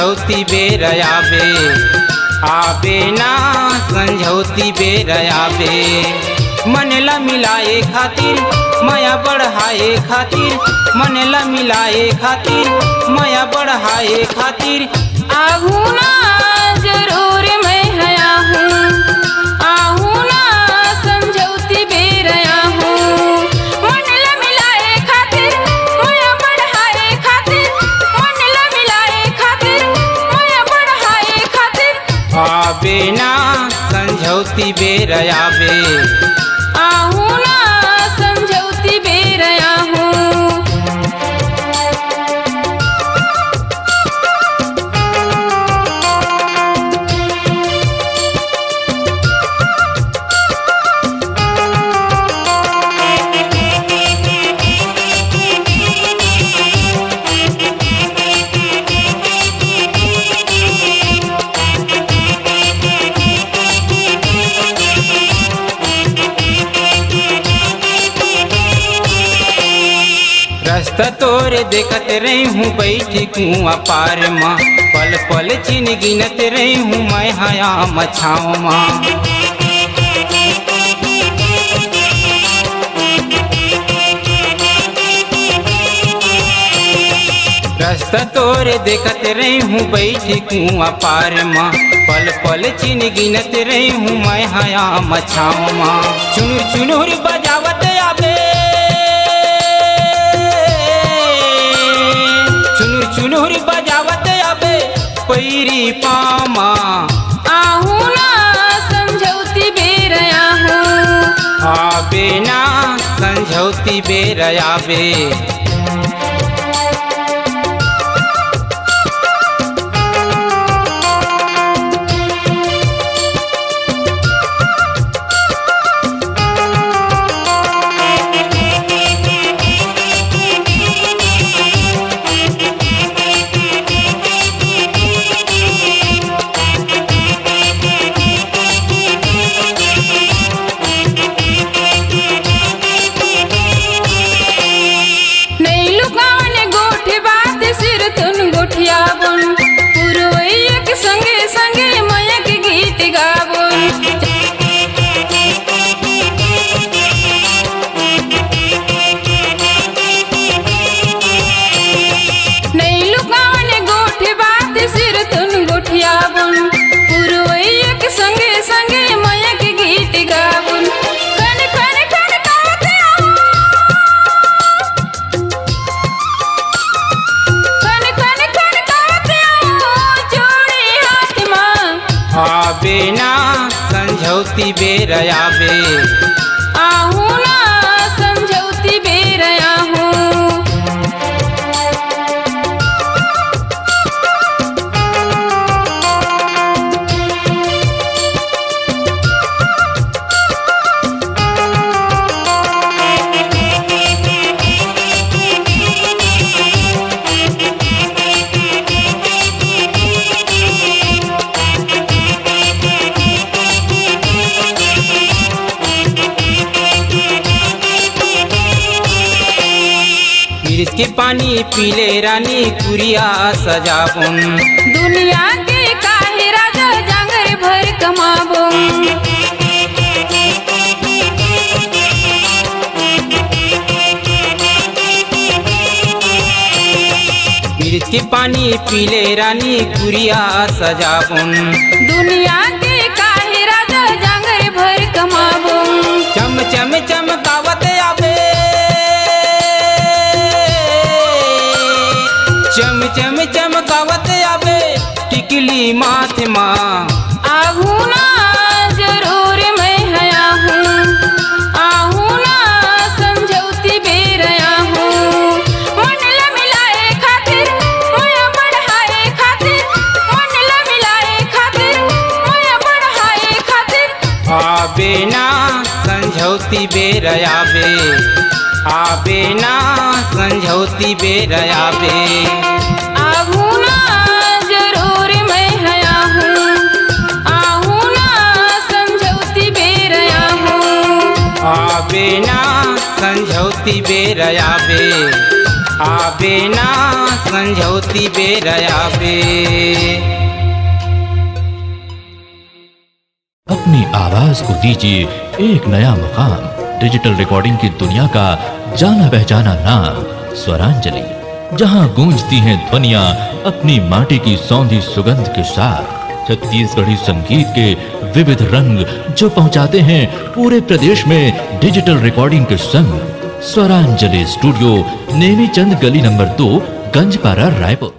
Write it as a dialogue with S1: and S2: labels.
S1: संझौती बेर आवे, आवे ना संझौती बेर आवे। मन ला मिलाए खातिर माया बढ़ाए खातिर, मन ला मिलाए खातिर माया बढ़ाए खातिर
S2: आहू ना जरूर मैं हया हूँ, आहू ना समझौती बेर आहू। मन ला मिलाए खातिर माया बढ़ाए खातिर, मन ला मिलाए खातिर माया बढ़ाए खातिर
S1: आवे ना संझौती बेर आवे,
S2: आहू ना समझौती बेर आहू।
S1: रास्ता तोरे देखत रही हूँ बैठी कुआं पार माँ, पल पल चिन गिनत रही हूँ मैं हया मछाओ माँ। रास्ता तोरे देखत रही हूँ बैठी कुआं पार माँ, पल पल चिन गिनत रही हूँ मैं हया मछाओ माँ। चुनुर चुनुर बजावत आवे, चुनुर बजावत आवे पैरी पामा,
S2: आहू ना समझौती बेर आहू,
S1: आवे ना संझौती बेर आवे।
S2: संगे संगे मयक गीत गावन, नहीं लुकावन गोठ बात सिर तुन गोठियावन, पुरवैयक संगे संगे मयक गीत गावन। खन खन खन गावत आहू, खन खन खन गावत आहू
S1: आवे ना संझौती बेर आवे,
S2: आहू ना समझौती बेर आहू।
S1: ब्रिज के पानी पीले रानी कुरिया सजाबुन,
S2: दुनिया के काहे राजा जांगर भर कमाबुन।
S1: ब्रिज के पानी पीले रानी कुरिया सजाबुन,
S2: दुनिया के काहे राजा जांगर भर कमाबुन।
S1: चम चम चमकावत आवे, चम चम चमकावत आवे टिकली माथ माँ,
S2: आहू ना जरूर मैं हया हूँ, आहू ना समझौती बेर आहू। मन ला मिलाए खातिर माया बढ़ाए खातिर, मन ला मिलाए खातिर माया बढ़ाए खातिर
S1: आवे ना संझौती बेर आवे, आवे ना संझौती बेर आवे।
S2: आहू ना जरूर मैं हया हूँ, आहू ना समझौती बेर आहू,
S1: आवे ना संझौती बेर आवे। आबे ना संझौती बेर आबे।
S3: अपनी आवाज को दीजिए एक नया मुकाम। डिजिटल रिकॉर्डिंग की दुनिया का जाना पहचाना नाम स्वरांजलि, जहां गूंजती हैं ध्वनियां अपनी माटी की सौंधी सुगंध के साथ। छत्तीसगढ़ी संगीत के विविध रंग जो पहुंचाते हैं पूरे प्रदेश में डिजिटल रिकॉर्डिंग के संग। स्वरांजलि स्टूडियो, नेमीचंद गली नंबर 2, गंजपारा, रायपुर।